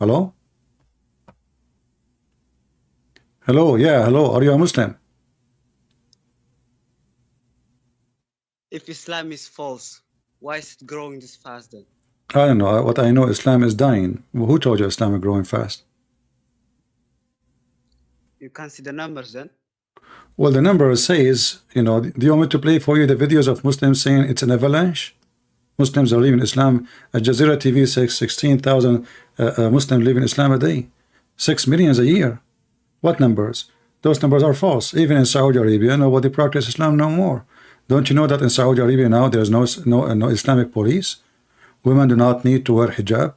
Hello? Hello, yeah, hello. Are you a Muslim? If Islam is false, why is it growing this fast then? I don't know. What I know, Islam is dying. Who told you Islam is growing fast? You can't see the numbers then? Well, the number says, you know, do you want me to play for you the videos of Muslims saying it's an avalanche? Muslims are leaving Islam. Al Jazeera TV says 16,000 Muslims leaving Islam a day. 6 million a year. What numbers? Those numbers are false. Even in Saudi Arabia, nobody practices Islam no more. Don't you know that in Saudi Arabia now there's no Islamic police? Women do not need to wear hijab.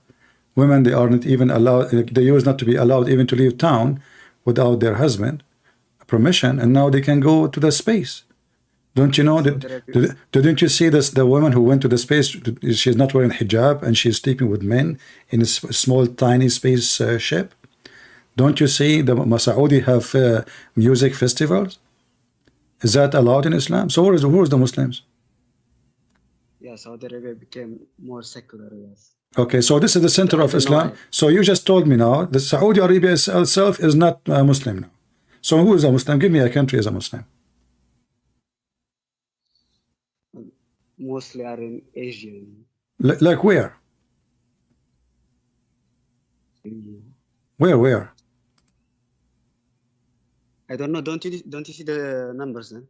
Women, they aren't even allowed, they used not to be allowed even to leave town without their husband permission, and now they can go to the space. Don't you know that? Didn't you see this? The woman who went to the space, she's not wearing hijab and she's sleeping with men in a small, tiny space ship. Don't you see the Saudi have music festivals? Is that allowed in Islam? So who is the Muslims? Yeah, Saudi Arabia became more secular, yes. Okay, so this is the center of Islam. So you just told me now that Saudi Arabia itself is not Muslim now. So who is a Muslim? Give me a country as a Muslim. Mostly are in Asia. Like where? Where? I don't know. Don't you see the numbers then?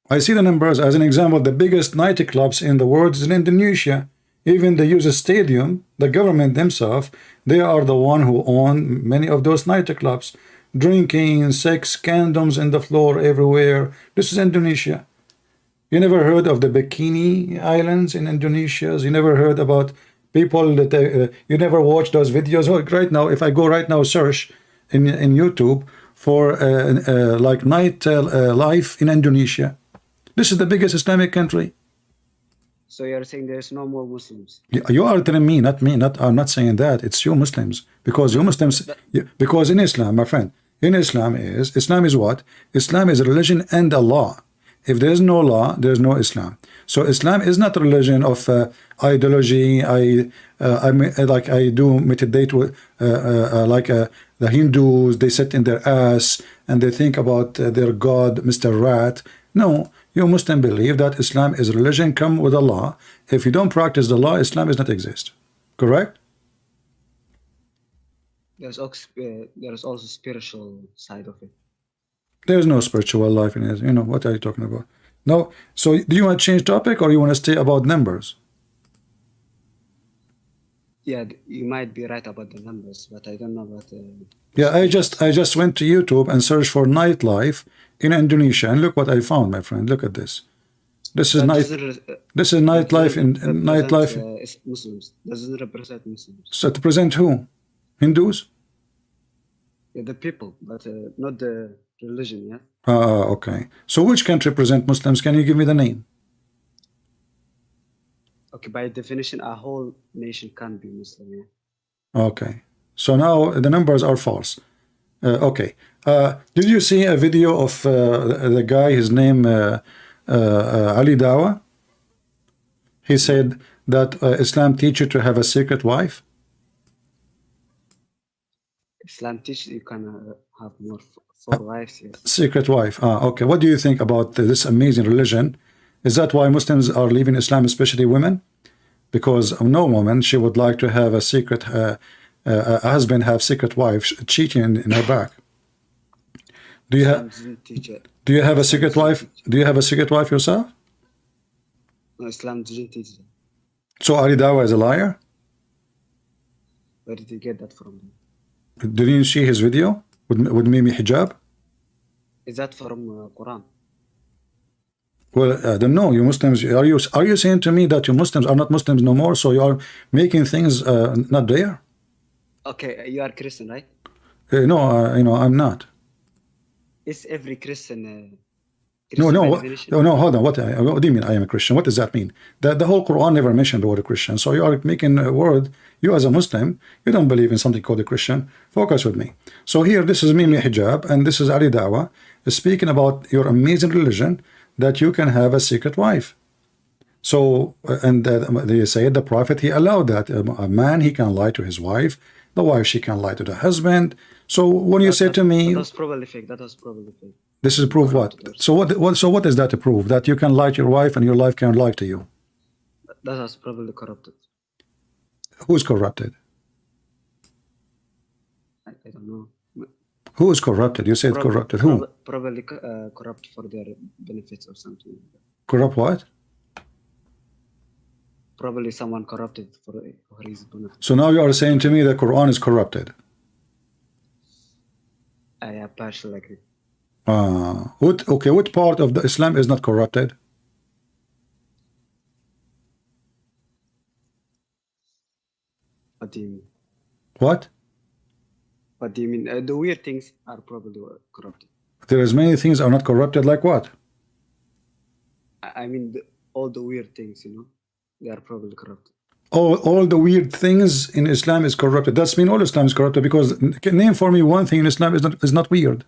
I see the numbers. As an example, the biggest nightclubs in the world is in Indonesia. Even they use a stadium, the government themselves, they are the one who own many of those nightclubs. Drinking, sex, condoms in the floor everywhere. This is Indonesia. You never heard of the Bikini Islands in Indonesia? You never heard about people that you never watched those videos? Oh, right now, if I go right now search in YouTube for like night life in Indonesia, this is the biggest Islamic country. So you are saying there's no more Muslims? You are telling me, not me. I'm not saying that. It's you Muslims, because you Muslims. Because in Islam, my friend, in Islam is what? Islam is a religion and a law. If there is no law, there is no Islam. So Islam is not a religion of ideology. I do meditate with the Hindus. They sit in their ass and they think about their God, Mr. Rat. No, you Muslim believe that Islam is a religion come with a law. If you don't practice the law, Islam does not exist. Correct? There's also spiritual side of it. There's no spiritual life in it. You know, what are you talking about? No. So do you want to change topic, or you want to stay about numbers? Yeah, you might be right about the numbers, but I don't know about yeah, I just went to YouTube and searched for nightlife in Indonesia, and look what I found, my friend. Look at this. This is nightlife in nightlife. Muslims doesn't represent Muslims. So to present who? Hindus? Yeah, the people, but not the religion. Yeah. Okay. So which country present Muslims? Can you give me the name? Okay, by definition, a whole nation can't be Muslim. Yeah. Okay. So now the numbers are false. Okay. Did you see a video of the guy, his name Ali Dawa? He said that Islam teaches you to have a secret wife. Islam teaches you can have more four wives. Yes. Secret wife. Okay. What do you think about this amazing religion? Is that why Muslims are leaving Islam, especially women? Because no woman, she would like to have a secret a husband have secret wife cheating in her back. Do you have a secret wife? Do you have a secret wife yourself? No, Islam didn't teach that. So Ali Dawa is a liar? Where did you get that from? Didn't you see his video with Mimi Hijab? Is that from Quran? Well, I don't know. You Muslims, are you saying to me that you Muslims are not Muslims no more? So you are making things not there? Okay, you are Christian, right? No, you know, I'm not. Is every Christian? No, hold on. What do you mean I am a Christian? What does that mean? The whole Quran never mentioned the word Christian. So you are making a word. You as a Muslim, you don't believe in something called a Christian. Focus with me. So here, this is Mimi Hijab, and this is Ali Dawa, speaking about your amazing religion, that you can have a secret wife. So, and they say the Prophet, he allowed that. A man, he can lie to his wife. The wife, she can lie to the husband. So when you say to me, That was probably fake. That was probably fake. this is proof what? So what is that to prove? That you can lie to your wife and your wife can lie to you? That was probably corrupted. Who's corrupted? I don't know. Who is corrupted? You said corrupted. Who? Probably corrupt for their benefits or something. Corrupt what? Probably someone corrupted for his benefit. So now you are saying to me the Quran is corrupted. I partially agree. What part of the Islam is not corrupted? What do you mean? What? What do you mean? The weird things are probably corrupted. There is many things are not corrupted, like what? I mean, all the weird things, they are probably corrupted. All the weird things in Islam is corrupted. That's mean all Islam is corrupted, because name for me one thing in Islam is not weird.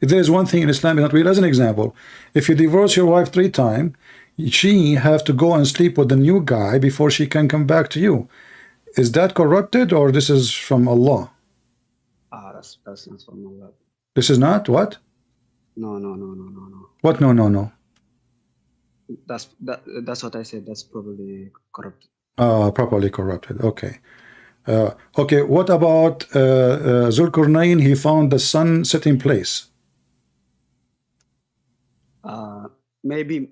If there is one thing in Islam is not weird, as an example, if you divorce your wife 3 times, she have to go and sleep with the new guy before she can come back to you. Is that corrupted, or this is from Allah? That's not from Allah. This is not what? No. What? No. That's what I said. That's probably corrupted. Properly corrupted. Okay. Okay. What about Zulkarnain? He found the sun set in place. Maybe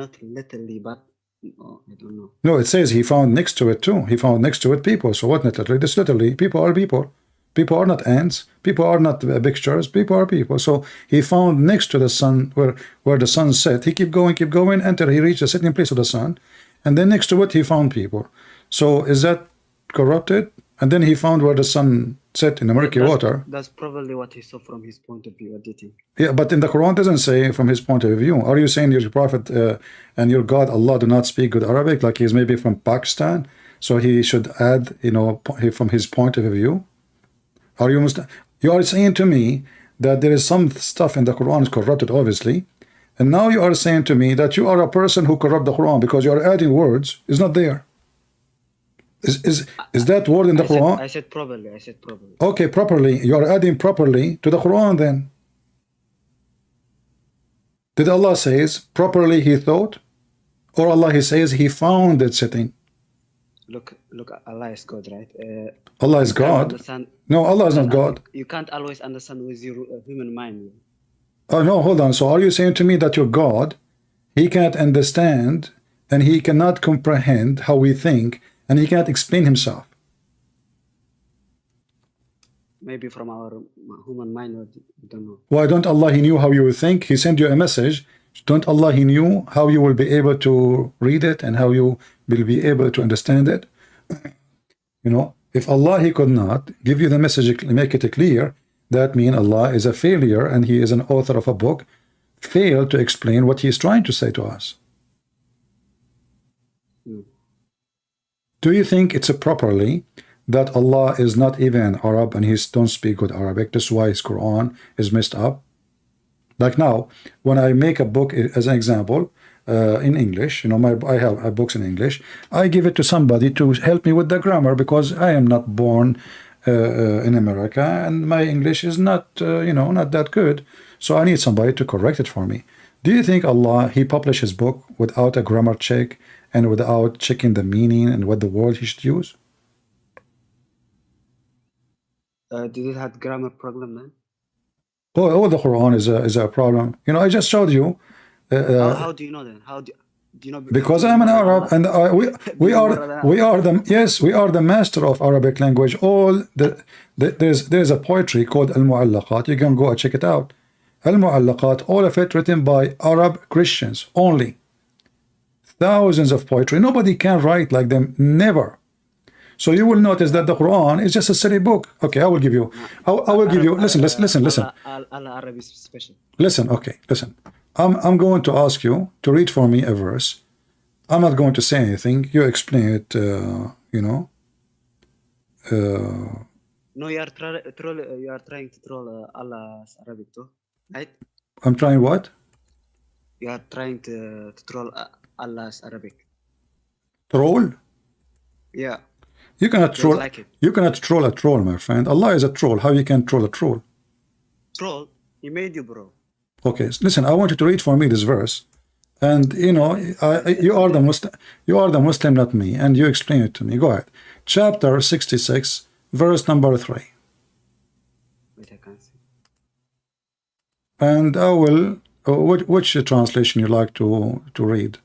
not literally, but no, I don't know. No, it says he found next to it too. He found next to it people. So what literally? This literally, people are people. People are not ants. People are not pictures. People are people. So he found next to the sun, where the sun set. He keep going until he reached the setting place of the sun, and then next to it he found people. So is that corrupted? And then he found where the sun set in the murky water. That's probably what he saw from his point of view. What do you think? Yeah, but in the Quran it doesn't say from his point of view. Are you saying your prophet and your God Allah do not speak good Arabic, like he's maybe from Pakistan, so he should add, from his point of view? Are you Muslim? You are saying to me that there is some stuff in the Quran is corrupted, obviously, and now you are saying to me that you are a person who corrupt the Quran because you are adding words is not there. Is that word in the Quran? I said properly. Okay, properly. You are adding properly to the Quran then. Did Allah says properly he thought? Or Allah he says he found it sitting? Look, Allah is God, right? Allah is God. No, Allah is not God. You can't always understand with your human mind. Oh no, hold on. So are you saying to me that your God, he can't understand and he cannot comprehend how we think, and he can't explain himself? Maybe from our human mind, I don't know. Why don't Allah, he knew how you would think? He sent you a message. Don't Allah, he knew how you will be able to read it and how you will be able to understand it? If Allah, he could not give you the message, make it clear, that means Allah is a failure and he is an author of a book, failed to explain what he is trying to say to us. Do you think it's properly that Allah is not even Arab and he don't speak good Arabic? That's why his Quran is messed up. Like now, when I make a book, as an example, in English, I have books in English, I give it to somebody to help me with the grammar, because I am not born in America and my English is not, not that good. So I need somebody to correct it for me. Do you think Allah, he published his book without a grammar check and without checking the meaning and what the word he should use? Did it have grammar problem then? Oh, the Quran is a problem. I just showed you. How do you know then? How do you know? Because I'm an Arab, and we are the master of Arabic language. There's a poetry called Al-Mu'allaqat. You can go and check it out. Al-Mu'allaqat, all of it written by Arab Christians only. Thousands of poetry. Nobody can write like them. Never. So you will notice that the Quran is just a silly book. Okay, I will give you. I will give you. Listen. Allah Arab is special. Listen. Okay, listen. I'm going to ask you to read for me a verse. I'm not going to say anything. You explain it. No, you are trying to troll Allah's Arabic too, right? I'm trying what? You are trying to troll Allah's Arabic. Troll? Yeah. You cannot Don't troll. like it. You cannot troll a troll, my friend. Allah is a troll. How you can troll a troll? Troll, he made you, bro. Okay, listen. I want you to read for me this verse, and you know, you are the Muslim. You are the Muslim, not me, and you explain it to me. Go ahead. Chapter 66, verse number 3. Wait, I can't see. And I will. Which translation you like to read?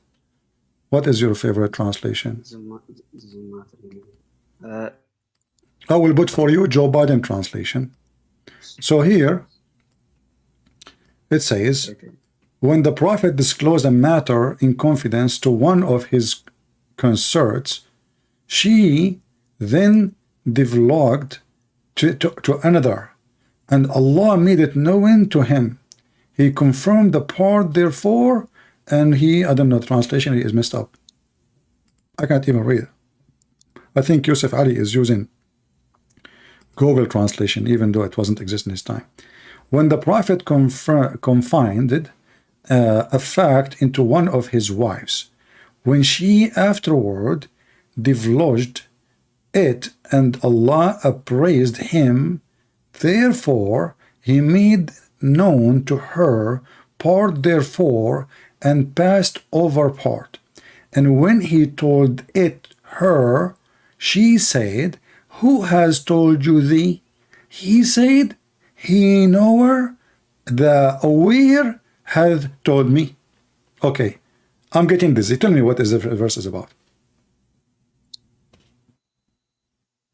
What is your favorite translation? Doesn't matter really. I will put for you Joe Biden translation. So here it says, Okay. when the prophet disclosed a matter in confidence to one of his consorts, she then divulged to another, and Allah made it known to him. He confirmed the part, therefore, and he, I don't know, the translation is messed up. I can't even read it. I think Yusuf Ali is using Google translation, even though it wasn't exist in his time. When the prophet confided a fact into one of his wives, when she afterward divulged it, and Allah appraised him, therefore he made known to her part therefore, and passed over part. And when he told it her, she said, who has told you thee? He said, he knower, the aware hath told me. Okay, I'm getting busy. Tell me what is the verse is about.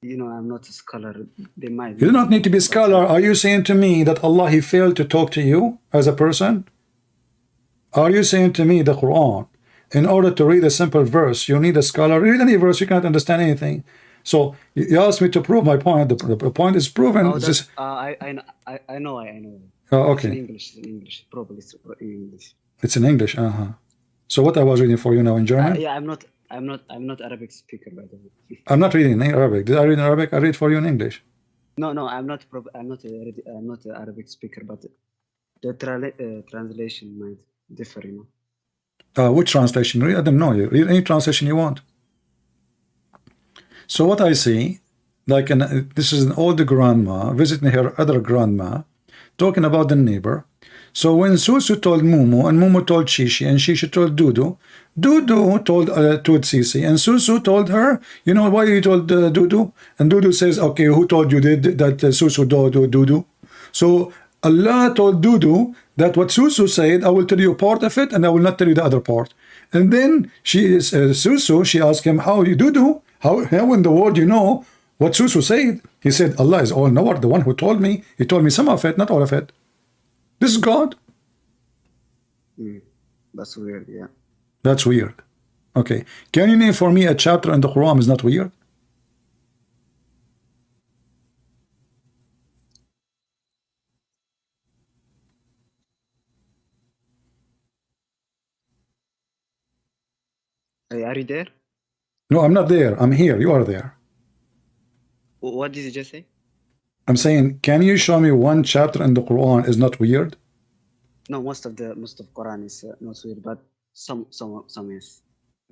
You know, I'm not a scholar. They might. You do not need to be a scholar. Are you saying to me that Allah, he failed to talk to you as a person? Are you saying to me the Quran, in order to read a simple verse, you need a scholar? Read any verse, you cannot understand anything. So you asked me to prove my point. The point is proven. Oh, It's that's, just, I know. okay. It's in English. Probably it's in English. It's in English. So what I was reading for you now in German? Yeah, I'm not Arabic speaker, by the way. I'm not reading in Arabic. Did I read in Arabic? I read for you in English. No, I'm not an Arabic speaker, but the translation might differ, you know. Which translation? Read, I don't know. You read any translation you want. So what I see, like this is an older grandma visiting her other grandma, talking about the neighbor. So when Susu told Mumu, and Mumu told Shishi, and Shishi told Dudu, Dudu told Sisi, and Susu told her, you know why you told Dudu? And Dudu says, okay, who told you that Susu told Dudu? So Allah told Dudu that what Susu said, I will tell you part of it, and I will not tell you the other part. And then Susu, she asked him, how you Dudu? How in the world you know what Susu said? He said, Allah is all-knower, the one who told me. He told me some of it, not all of it. This is God. That's weird, yeah. That's weird. Okay. Can you name for me a chapter in the Quran is not weird? Are you there? No, I'm not there. I'm here. You are there. What did you just say? I'm saying, can you show me one chapter in the Quran is not weird? No, most of Quran is not weird, but some is.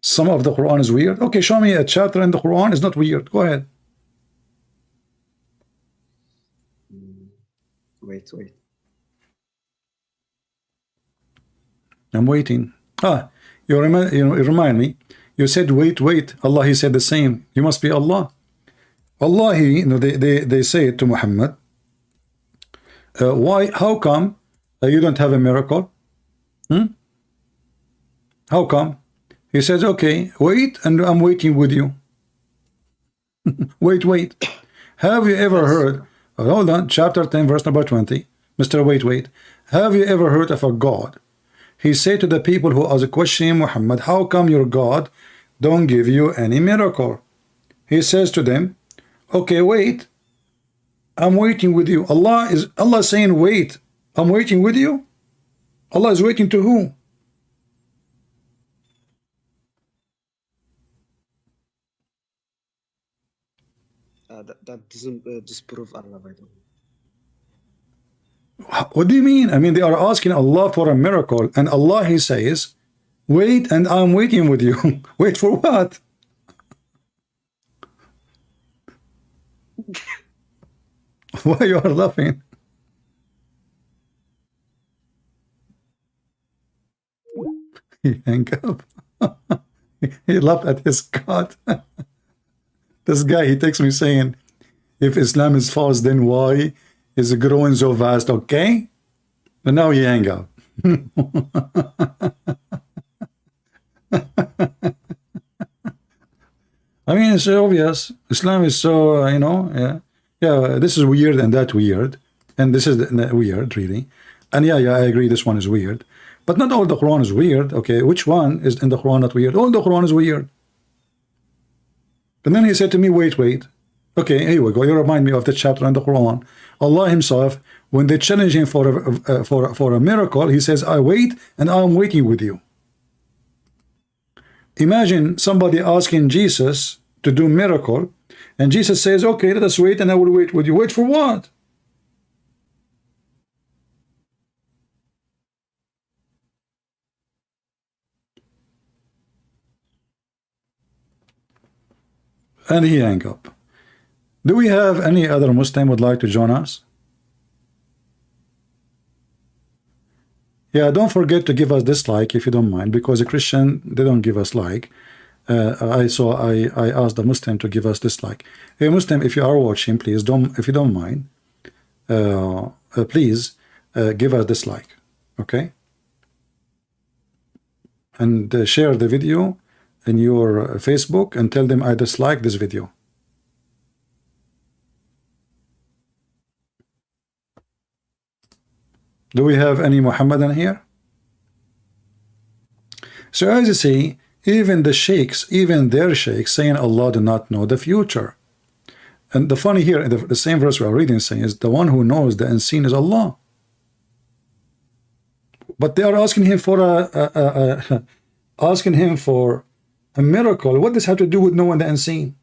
Some of the Quran is weird? Okay, show me a chapter in the Quran is not weird. Go ahead. Wait. I'm waiting. You remind me. You said wait. Allah, he said the same. You must be Allah. Wallahi, they say it to Muhammad. Why? How come you don't have a miracle? How come? He says, okay, wait, and I'm waiting with you. Wait. Have you ever heard? Hold on, chapter 10, verse number 20. Mr. Wait. Have you ever heard of a God? He said to the people who are questioning Muhammad, how come your God don't give you any miracle? He says to them, okay, wait. I'm waiting with you. Allah saying, wait. I'm waiting with you. Allah is waiting to who? That doesn't disprove Allah, by the way. What do you mean? I mean, they are asking Allah for a miracle, and Allah, he says, wait, and I'm waiting with you. Wait for what? Why you are laughing? He hang up. He laughed at his God. This guy, he takes me saying, if Islam is false, then why is it growing so fast? Okay? But now he hang up. I mean, it's obvious. Islam is so, yeah, this is weird and that weird. And this is weird, really. And yeah, I agree, this one is weird. But not all the Quran is weird. Okay, which one is in the Quran not weird? All the Quran is weird. And then he said to me, wait. Okay, here we go. You remind me of the chapter in the Quran. Allah himself, when they challenge him for a miracle, he says, I wait and I'm waiting with you. Imagine somebody asking Jesus to do miracle, and Jesus says, okay, let us wait and I will wait with you. Wait for what? And he hang up. Do we have any other Muslim would like to join us? Yeah, don't forget to give us dislike if you don't mind, because a Christian, they don't give us like. I asked the Muslim to give us dislike. Hey Muslim, if you are watching, please don't, if you don't mind, please give us dislike, okay? And share the video in your Facebook and tell them I dislike this video. Do we have any Muhammadan here? So as you see, even the sheikhs, even their sheikhs saying Allah do not know the future. And the funny here, the same verse we are reading saying is the one who knows the unseen is Allah. But they are asking him for a miracle. What does this have to do with knowing the unseen?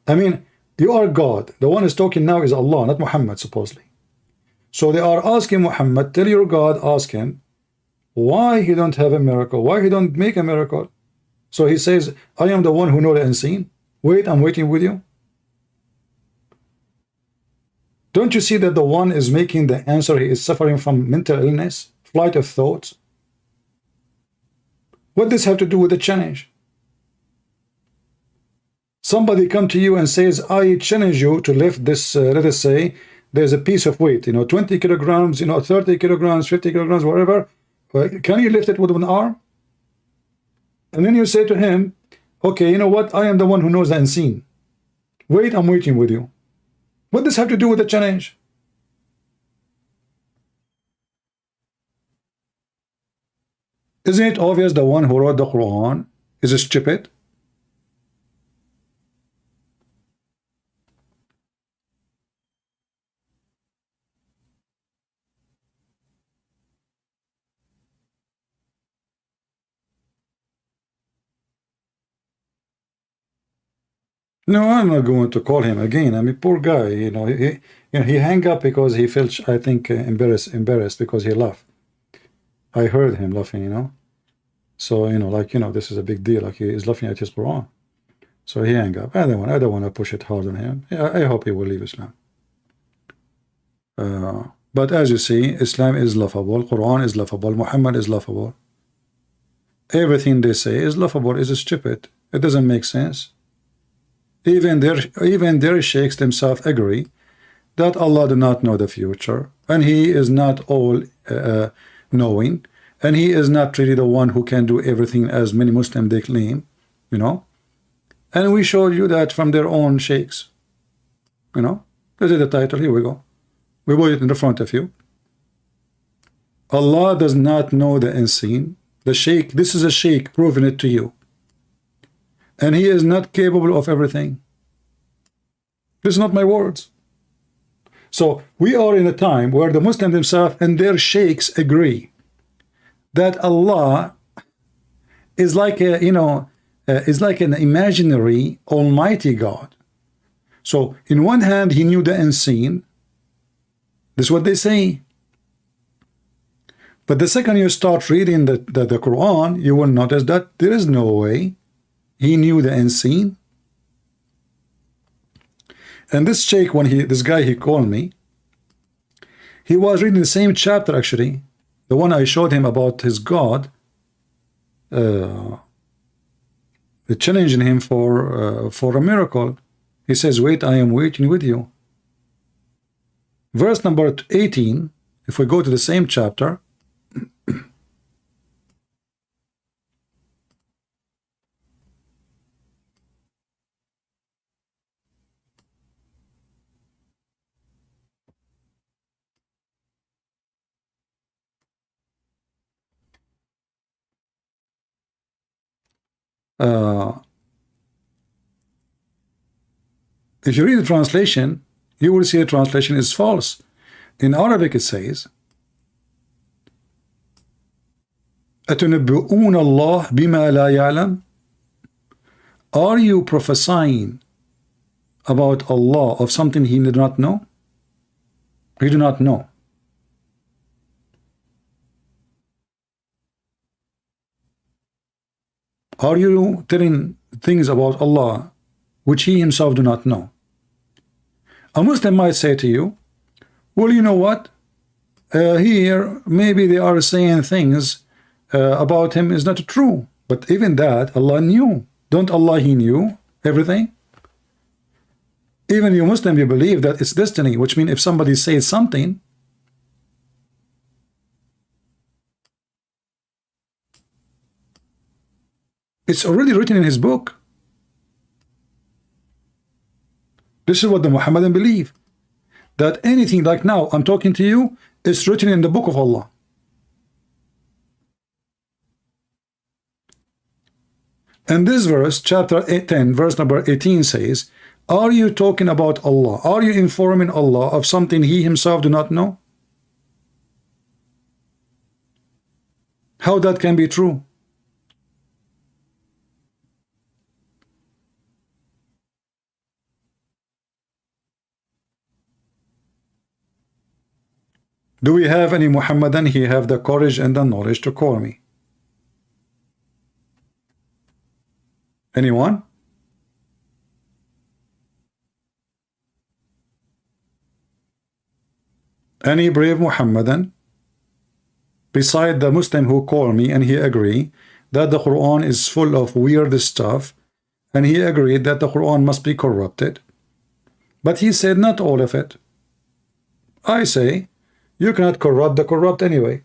I mean, you are God. The one who's talking now is Allah, not Muhammad, supposedly. So they are asking Muhammad, tell your God, ask him, why he don't have a miracle? Why he don't make a miracle? So he says, I am the one who know the unseen. Wait, I'm waiting with you. Don't you see that the one is making the answer, he is suffering from mental illness, flight of thoughts? What does this have to do with the challenge? Somebody come to you and says, I challenge you to lift this, let us say, there's a piece of weight, 20 kilograms, 30 kilograms, 50 kilograms, whatever. Can you lift it with one arm? And then you say to him, okay, you know what? I am the one who knows the unseen. Wait, I'm waiting with you. What does this have to do with the challenge? Isn't it obvious the one who wrote the Quran is stupid? No, I'm not going to call him again. I mean, poor guy. He hang up because he felt, I think, embarrassed because he laughed. I heard him laughing, So this is a big deal. Like he is laughing at his Quran. So he hang up. I don't want to push it hard on him. I hope he will leave Islam. But as you see, Islam is laughable. Quran is laughable. Muhammad is laughable. Everything they say is laughable. Is stupid. It doesn't make sense. Even their sheikhs themselves agree that Allah do not know the future, and He is not all knowing, and He is not really the one who can do everything as many Muslims they claim, And we showed you that from their own sheikhs, This is the title. Here we go. We put it in the front of you. Allah does not know the unseen. The sheikh, this is a sheikh proving it to you. And he is not capable of everything. This is not my words. So we are in a time where the Muslims themselves and their sheikhs agree that Allah is like is like an imaginary almighty God. So in one hand he knew the unseen. This is what they say. But the second you start reading the Quran, you will notice that there is no way he knew the unseen. And this sheikh, when this guy he called me, he was reading the same chapter actually, the one I showed him about his God, challenging him for a miracle. He says, wait, I am waiting with you. Verse number 18, if we go to the same chapter, if you read the translation, you will see the translation is false. In Arabic it says, أَتُنَبِّئُونَ اللَّهَ بِمَا لَا يَعْلَمُ. Are you prophesying about Allah of something he did not know? He do not know. Are you telling things about Allah which he himself do not know? A Muslim might say to you, well, you know what? Here, maybe they are saying things about him is not true. But even that, Allah knew. Don't Allah, he knew everything? Even you Muslim, you believe that it's destiny, which means if somebody says something, it's already written in his book. This is what the Muhammadan believe. That anything like now I'm talking to you is written in the book of Allah. And this verse, chapter 10, verse number 18 says, are you talking about Allah? Are you informing Allah of something he himself do not know? How that can be true? Do we have any Muhammadan he have the courage and the knowledge to call me? Anyone? Any brave Muhammadan beside the Muslim who called me and he agreed that the Quran is full of weird stuff, and he agreed that the Quran must be corrupted, but he said not all of it. I say you cannot corrupt the corrupt anyway.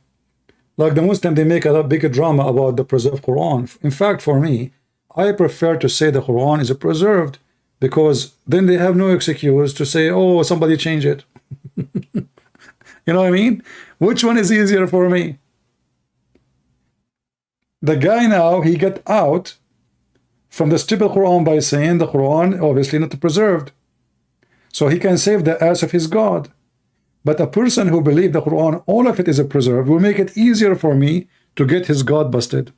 Like the Muslim, they make a big drama about the preserved Quran. In fact, for me, I prefer to say the Quran is preserved, because then they have no excuse to say, oh, somebody changed it. You know what I mean? Which one is easier for me? The guy now, he got out from the stupid Quran by saying the Quran obviously not preserved, so he can save the ass of his God. But a person who believes the Quran, all of it is preserved, will make it easier for me to get his God busted.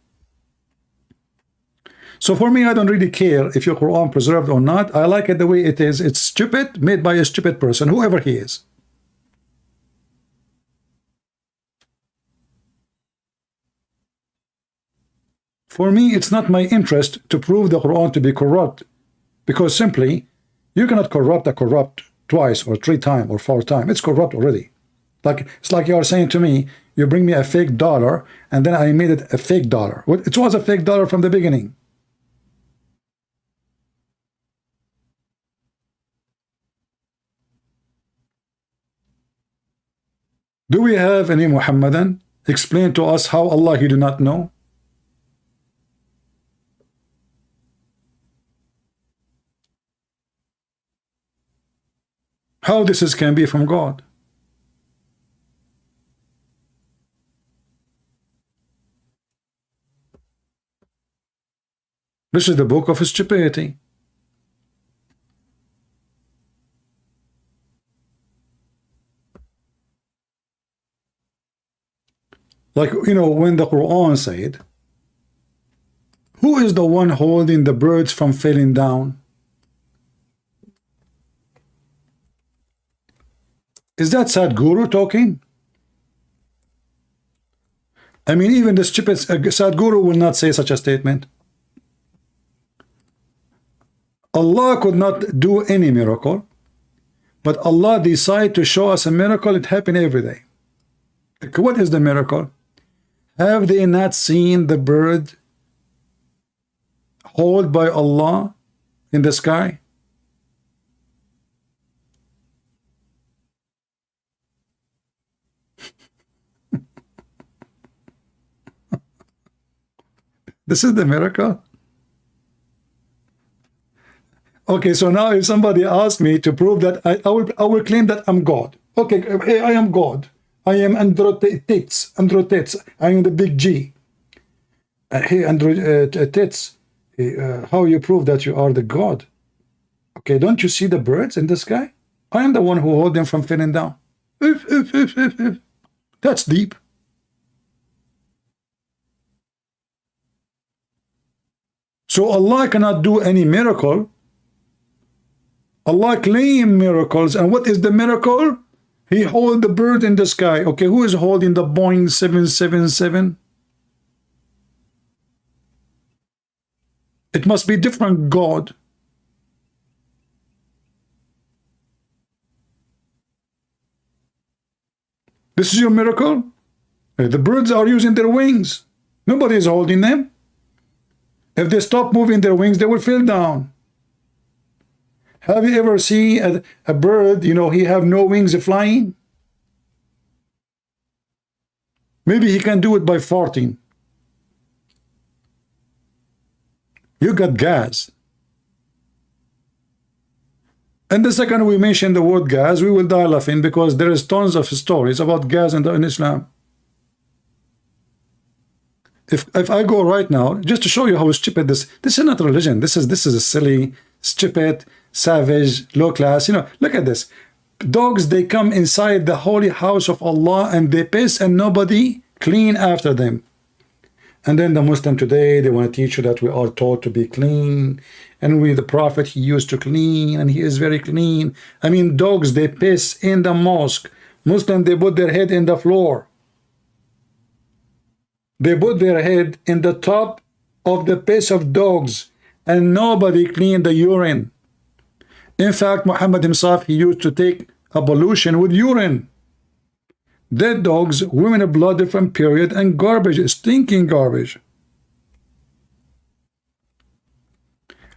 So for me, I don't really care if your Quran preserved or not. I like it the way it is. It's stupid, made by a stupid person, whoever he is. For me, it's not my interest to prove the Quran to be corrupt, because simply, you cannot corrupt a corrupt twice or 3 times or 4 times. It's corrupt already. It's like you are saying to me, you bring me a fake dollar, and then I made it a fake dollar. It was a fake dollar from the beginning. Do we have any Muhammadan explain to us how Allah he do not know? How this can be from God? This is the book of stupidity. Like, you know, when the Quran said, who is the one holding the birds from falling down? Is that Sadhguru talking? I mean, even the stupid Sadhguru will not say such a statement. Allah could not do any miracle But Allah decided to show us a miracle. It happened every day. What is the miracle? Have they not seen the bird held by Allah in the sky? This is the miracle. Okay, so now if somebody asks me to prove that, I will claim that I'm God. Okay, hey, I am God. I am Androtetes. I am the big G. Hey, Androtetes, how you prove that you are the God? Okay, don't you see the birds in the sky? I am the one who hold them from falling down. That's deep. So Allah cannot do any miracle. Allah claim miracles, and what is the miracle? He hold the bird in the sky. Okay, who is holding the Boeing 777? It must be different God. This is your miracle? The birds are using their wings. Nobody is holding them. If they stop moving their wings, they will fall down. Have you ever seen a bird, you know, he have no wings flying? Maybe he can do it by farting. You got gas. And the second we mention the word gas, we will die laughing, because there is tons of stories about gas in Islam. If I go right now, just to show you how stupid this is not religion. This is a silly, stupid, savage, low class. You know, look at this. Dogs, they come inside the holy house of Allah and they piss and nobody clean after them. And then the Muslim today, they want to teach you that we are taught to be clean, and the Prophet, he used to clean, and he is very clean. I mean, dogs, they piss in the mosque. Muslim, they put their head in the floor. They put their head in the top of the piss of dogs, and nobody cleaned the urine. In fact, Muhammad himself, he used to take ablution with urine. Dead dogs, women blood from period, and garbage, stinking garbage.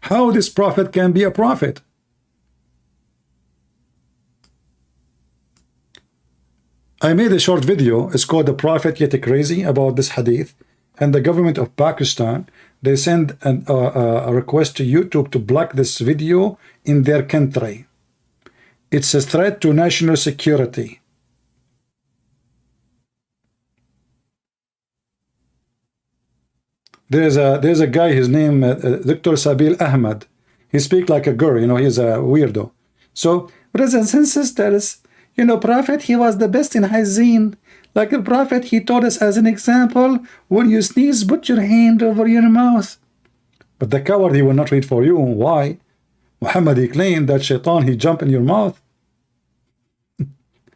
How this prophet can be a prophet? I made a short video. It's called "The Prophet Yet Crazy" about this hadith, and the government of Pakistan, they send a request to YouTube to block this video in their country. It's a threat to national security. There's a guy, his name Dr. Sabil Ahmed. He speaks like a girl, you know, he's a weirdo. So, brothers and sisters, you know, Prophet, he was the best in hygiene. Like the Prophet, he taught us as an example, when you sneeze, put your hand over your mouth. But the coward, he will not read for you. Why? Muhammad, he claimed that shaitan, he jumped in your mouth.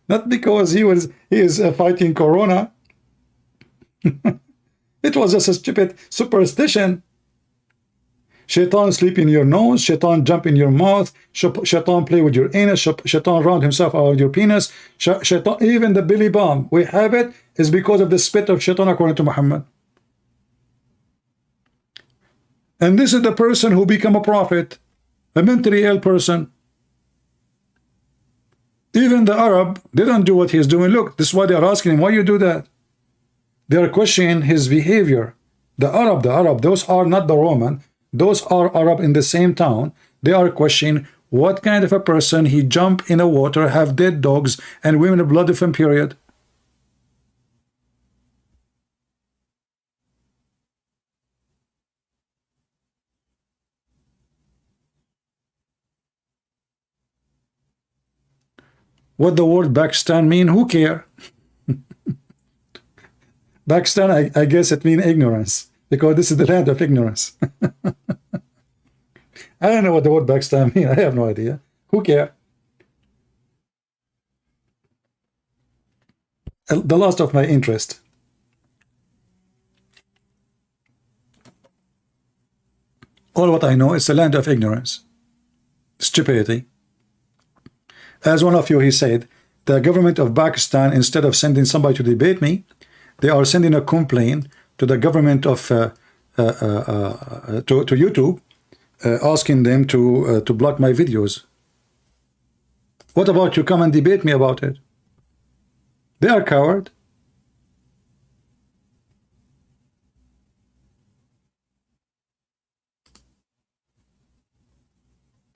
Not because he is fighting Corona. It was just a stupid superstition. Shaitan sleep in your nose, shaitan jump in your mouth, shaitan play with your anus, shaitan round himself out your penis, shaitan, even the belly bomb, we have it, is because of the spit of shaitan, according to Muhammad. And this is the person who become a prophet, a mentally ill person. Even the Arab, they don't do what he's doing. Look, this is why they are asking him, why you do that? They are questioning his behavior. The Arab, those are not the Roman. Those are Arab in the same town. They are questioning what kind of a person he jump in the water, have dead dogs, and women blood from period. What the word Pakistan mean? Who care? Pakistan, I guess it means ignorance, because this is the land of ignorance. I don't know what the word Pakistan means. I have no idea. Who cares? The last of my interest. All what I know is the land of ignorance, stupidity. As one of you, he said, the government of Pakistan, instead of sending somebody to debate me, they are sending a complaint to the government of to YouTube, asking them to block my videos. What about you come and debate me about it? They are coward.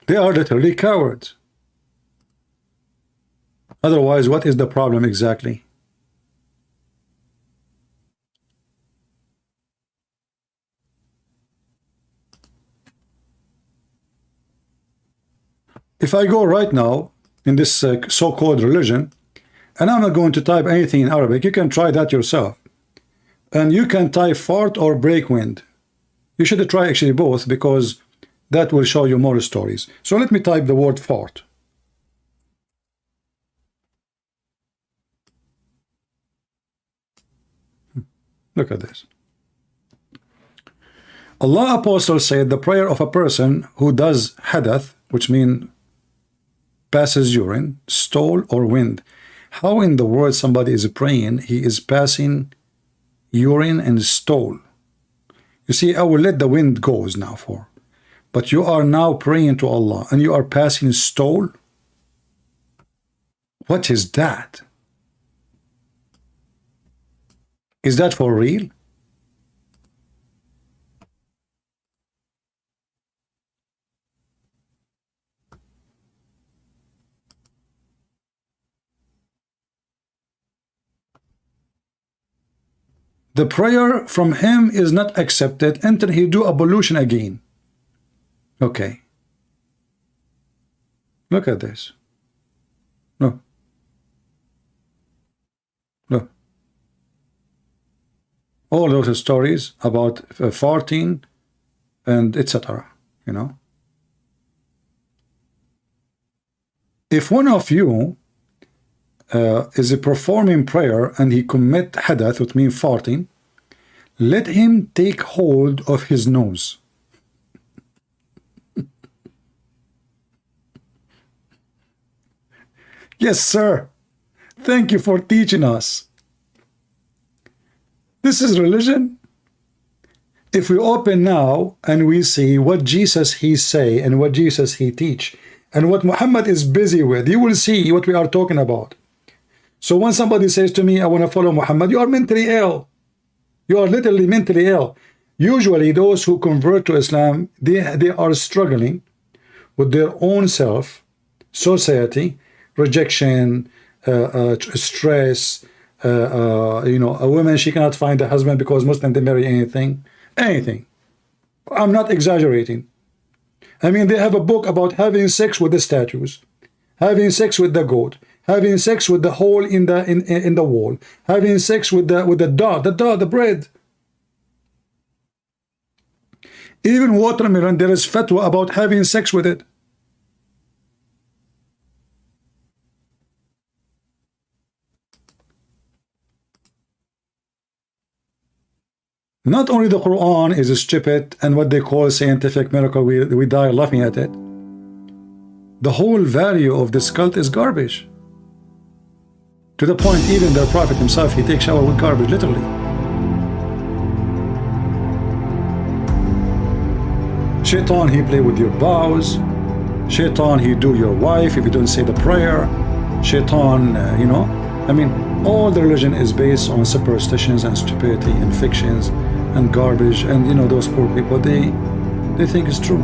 They are literally cowards. Otherwise, what is the problem exactly? If I go right now in this so-called religion, and I'm not going to type anything in Arabic, you can try that yourself. And you can type fart or break wind. You should try actually both, because that will show you more stories. So let me type the word fart. Look at this. Allah Apostle said the prayer of a person who does hadath, which means passes urine, stool, or wind. How in the world somebody is praying, he is passing urine and stool? You see, I will let the wind goes now for. But you are now praying to Allah and you are passing stool? What is that? Is that for real? The prayer from him is not accepted until he do ablution again. Okay. Look at this. Look. Look. All those stories about farting and etc. You know. If one of you is a performing prayer and he commit hadath, which means farting, let him take hold of his nose. Yes, sir. Thank you for teaching us. This is religion. If we open now and we see what Jesus he say and what Jesus he teach and what Muhammad is busy with, you will see what we are talking about. So when somebody says to me, I want to follow Muhammad, you are mentally ill. You are literally mentally ill. Usually those who convert to Islam, they are struggling with their own self, society, rejection, stress, you know, a woman, she cannot find a husband because Muslim, they marry anything. I'm not exaggerating. I mean, they have a book about having sex with the statues, having sex with the goat, having sex with the hole in the wall, having sex with the dot, the bread. Even watermelon, there is fatwa about having sex with it. Not only the Quran is stupid and what they call scientific miracle, we die laughing at it. The whole value of this cult is garbage. To the point, even their prophet himself, he takes shower with garbage, literally. Shaitan, he play with your vows. Shaitan, he do your wife if you don't say the prayer. Shaitan, you know, I mean, all the religion is based on superstitions and stupidity and fictions and garbage, and you know, those poor people, they think it's true.